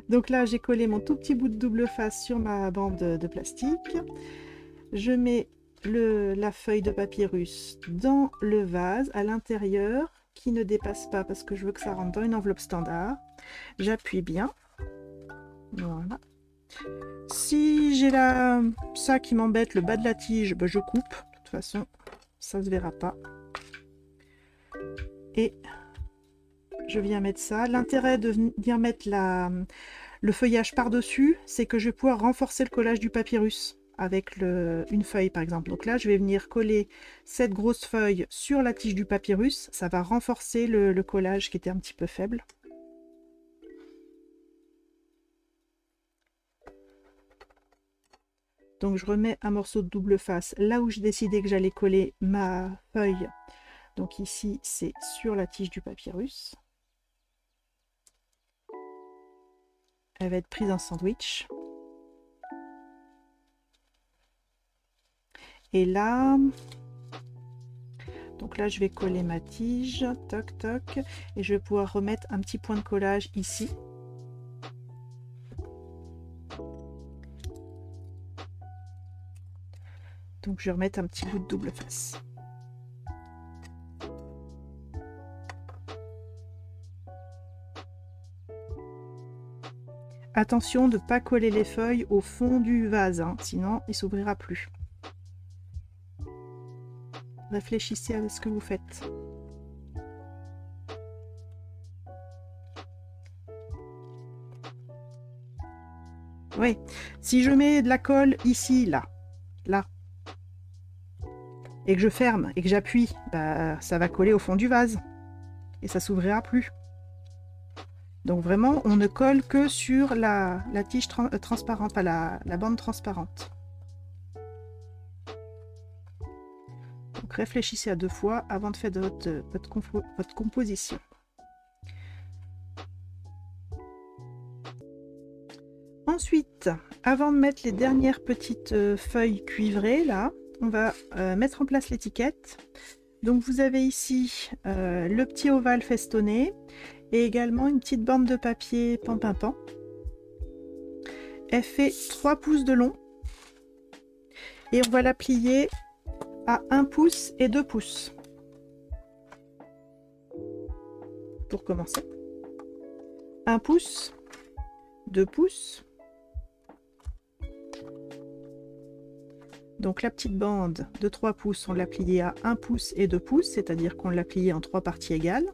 Donc là, j'ai collé mon tout petit bout de double face sur ma bande de plastique. Je mets la feuille de papyrus dans le vase à l'intérieur, qui ne dépasse pas parce que je veux que ça rentre dans une enveloppe standard. J'appuie bien. Voilà. Si j'ai ça qui m'embête, le bas de la tige, ben je coupe. De toute façon, ça ne se verra pas. Et je viens mettre ça. L'intérêt de venir mettre le feuillage par-dessus, c'est que je vais pouvoir renforcer le collage du papyrus avec une feuille par exemple. Donc là, je vais venir coller cette grosse feuille sur la tige du papyrus. Ça va renforcer le collage qui était un petit peu faible. Donc je remets un morceau de double face là où j'ai décidé que j'allais coller ma feuille. Donc ici, c'est sur la tige du papyrus. Elle va être prise en sandwich. Et là, donc là, je vais coller ma tige, toc toc, et je vais pouvoir remettre un petit point de collage ici. Donc je vais remettre un petit bout de double face. Attention de ne pas coller les feuilles au fond du vase, hein, sinon il ne s'ouvrira plus. Réfléchissez à ce que vous faites. Oui, si je mets de la colle ici, là, et que je ferme et que j'appuie, bah, ça va coller au fond du vase et ça s'ouvrira plus. Donc vraiment, on ne colle que sur la tige transparente, pas la bande transparente. Donc réfléchissez à 2 fois avant de faire votre composition. Ensuite, avant de mettre les dernières petites feuilles cuivrées, là, on va mettre en place l'étiquette. Donc vous avez ici le petit ovale festonné et également une petite bande de papier pan-pin-pan. Elle fait 3 pouces de long et on va la plier à 1 pouce et 2 pouces. Pour commencer. 1 pouce, 2 pouces. Donc la petite bande de 3 pouces, on l'a pliée à 1 pouce et 2 pouces, c'est-à-dire qu'on l'a pliée en 3 parties égales.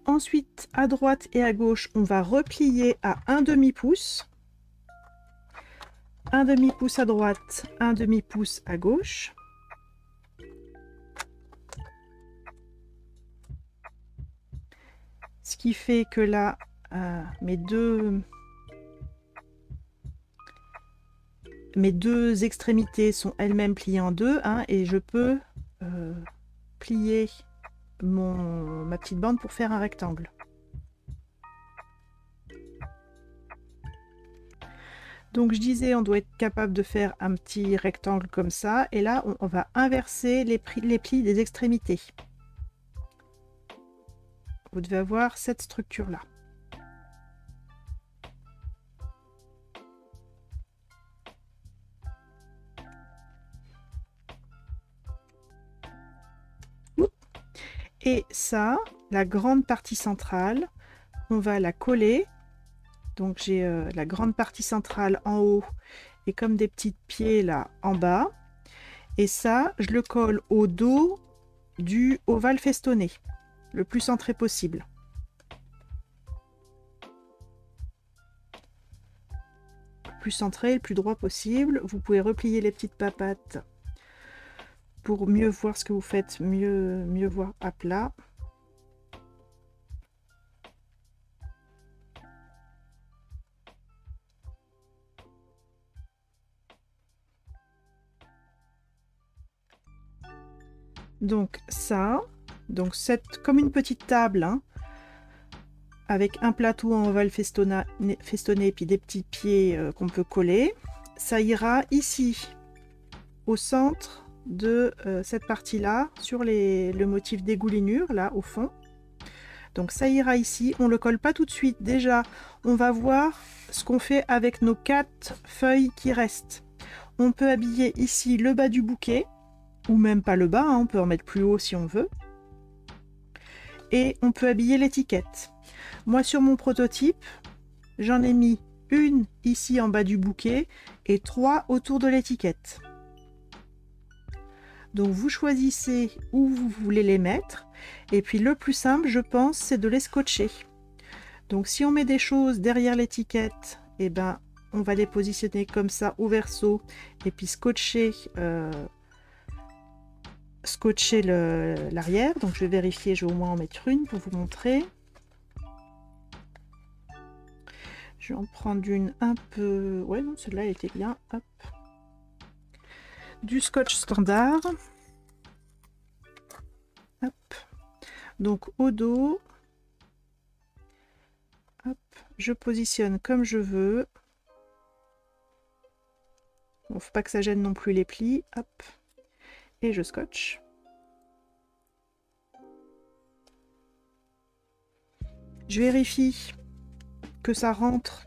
Ensuite, à droite et à gauche, on va replier à 1 demi-pouce. un demi-pouce à droite, un demi-pouce à gauche. Ce qui fait que là, mes deux extrémités sont elles-mêmes pliées en deux, hein, et je peux plier ma petite bande pour faire un rectangle. Donc je disais, on doit être capable de faire un petit rectangle comme ça, et là on va inverser les plis des extrémités. Vous devez avoir cette structure-là. Et ça, la grande partie centrale, on va la coller. Donc j'ai la grande partie centrale en haut et comme des petits pieds là en bas. Et ça, je le colle au dos du ovale festonné, le plus centré possible. Le plus centré, le plus droit possible. Vous pouvez replier les petites papates pour mieux voir ce que vous faites, mieux voir à plat. Donc ça, comme une petite table, hein, avec un plateau en ovale festonné et puis des petits pieds qu'on peut coller. Ça ira ici, au centre de cette partie-là, sur le motif dégoulinure, là, au fond. Donc ça ira ici, on ne le colle pas tout de suite. Déjà, on va voir ce qu'on fait avec nos 4 feuilles qui restent. On peut habiller ici le bas du bouquet, ou même pas le bas, hein, on peut en mettre plus haut si on veut. Et on peut habiller l'étiquette. Moi, sur mon prototype, j'en ai mis une ici en bas du bouquet et 3 autour de l'étiquette. Donc vous choisissez où vous voulez les mettre. Et puis le plus simple, je pense, c'est de les scotcher. Donc si on met des choses derrière l'étiquette, eh ben, on va les positionner comme ça au verso et puis scotcher l'arrière. Donc je vais vérifier, je vais au moins en mettre une pour vous montrer. Je vais en prendre une un peu... Ouais, non, celle-là était bien. Hop. Du scotch standard. Hop. Donc au dos, hop, je positionne comme je veux. Bon, faut pas que ça gêne non plus les plis. Hop. Et je scotche. Je vérifie que ça rentre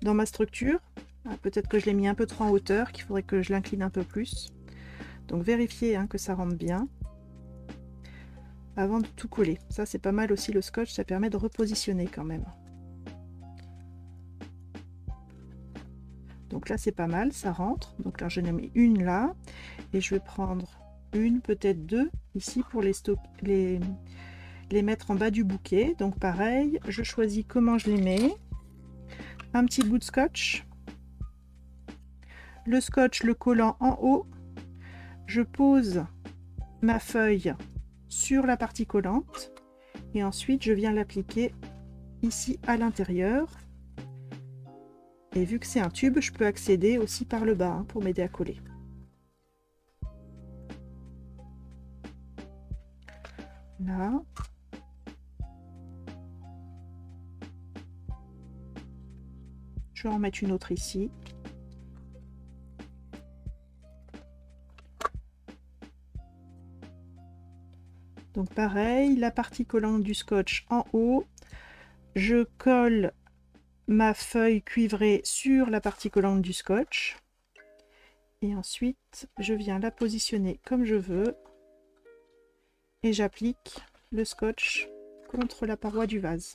dans ma structure. Ah, peut-être que je l'ai mis un peu trop en hauteur, qu'il faudrait que je l'incline un peu plus. Donc vérifiez hein, que ça rentre bien avant de tout coller. Ça c'est pas mal aussi le scotch, ça permet de repositionner quand même. Donc là c'est pas mal, ça rentre. Donc là j'en ai mis une là et je vais prendre une, peut-être deux ici pour les mettre en bas du bouquet. Donc pareil, je choisis comment je les mets. Un petit bout de scotch. Le scotch, le collant en haut. Je pose ma feuille sur la partie collante et ensuite je viens l'appliquer ici à l'intérieur. Et vu que c'est un tube, je peux accéder aussi par le bas hein, pour m'aider à coller. Là. Je vais en mettre une autre ici. Donc pareil, la partie collante du scotch en haut. Je colle ma feuille cuivrée sur la partie collante du scotch. Et ensuite, je viens la positionner comme je veux. Et j'applique le scotch contre la paroi du vase.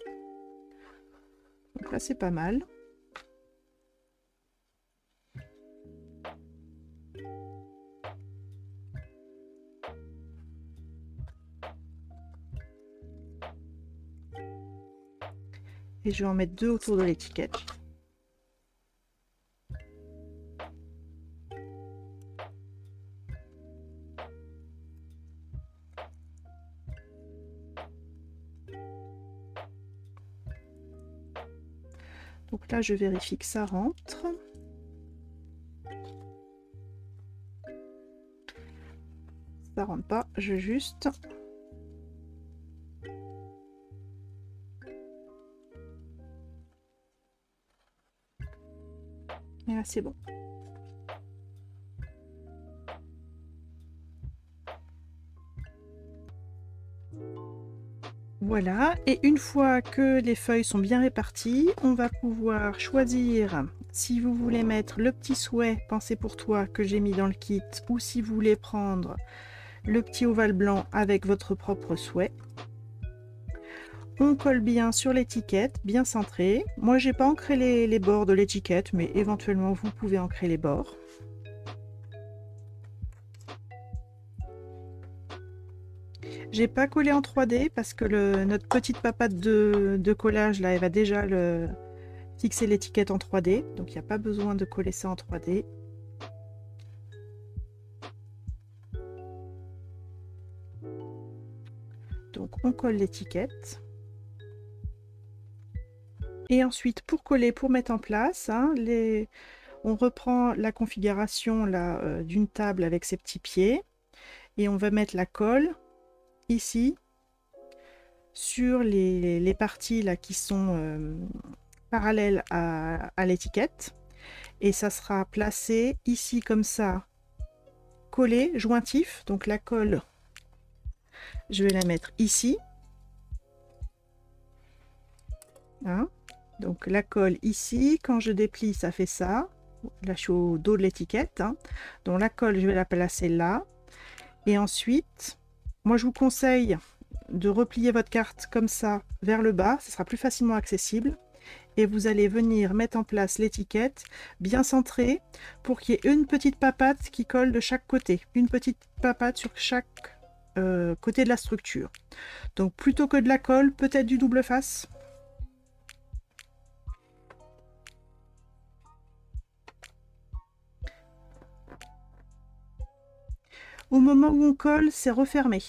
Donc là, c'est pas mal. Et je vais en mettre deux autour de l'étiquette. Donc là, je vérifie que ça rentre. Ça rentre pas, je juste... Et là, c'est bon. Voilà, et une fois que les feuilles sont bien réparties, on va pouvoir choisir si vous voulez mettre le petit souhait pensé pour toi que j'ai mis dans le kit, ou si vous voulez prendre le petit ovale blanc avec votre propre souhait. On colle bien sur l'étiquette, bien centré. Moi, j'ai pas ancré les bords de l'étiquette, mais éventuellement vous pouvez ancrer les bords. J'ai pas collé en 3D parce que notre petite papate de collage là, elle va déjà fixer l'étiquette en 3D, donc il n'y a pas besoin de coller ça en 3D. Donc on colle l'étiquette. Et ensuite pour coller, pour mettre en place, hein, on reprend la configuration là d'une table avec ses petits pieds et on va mettre la colle ici sur les parties là qui sont parallèles à l'étiquette, et ça sera placé ici comme ça, collé, jointif. Donc la colle, je vais la mettre ici, hein. Donc la colle ici, quand je déplie ça fait ça, là je suis au dos de l'étiquette, hein. Donc la colle je vais la placer là, et ensuite moi je vous conseille de replier votre carte comme ça vers le bas, ce sera plus facilement accessible, et vous allez venir mettre en place l'étiquette bien centrée pour qu'il y ait une petite papate qui colle de chaque côté, une petite papate sur chaque côté de la structure. Donc plutôt que de la colle, peut-être du double face. Au moment où on colle, c'est refermé.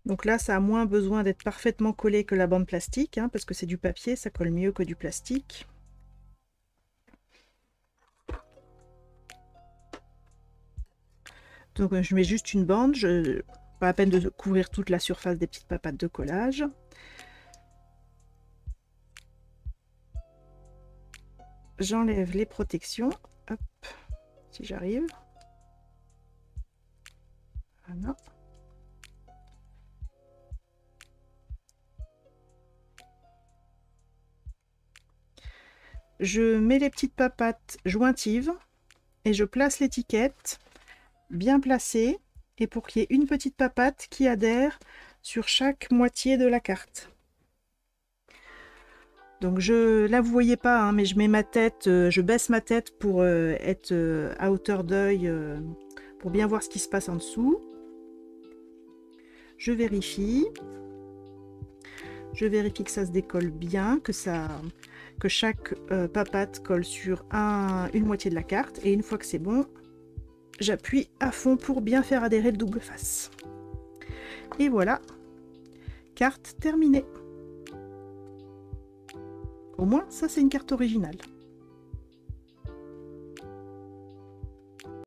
Donc là, ça a moins besoin d'être parfaitement collé que la bande plastique, hein, parce que c'est du papier, ça colle mieux que du plastique. Donc je mets juste une bande, pas la peine de couvrir toute la surface des petites papates de collage. J'enlève les protections, hop, si j'arrive. Voilà. Je mets les petites papates jointives et je place l'étiquette bien placée, et pour qu'il y ait une petite papate qui adhère sur chaque moitié de la carte. Donc là vous voyez pas, hein, mais je mets ma tête, je baisse ma tête pour être à hauteur d'œil, pour bien voir ce qui se passe en dessous. Je vérifie que ça se décolle bien, que chaque papate colle sur une moitié de la carte, et une fois que c'est bon, j'appuie à fond pour bien faire adhérer le double face. Et voilà, carte terminée. Au moins, ça c'est une carte originale.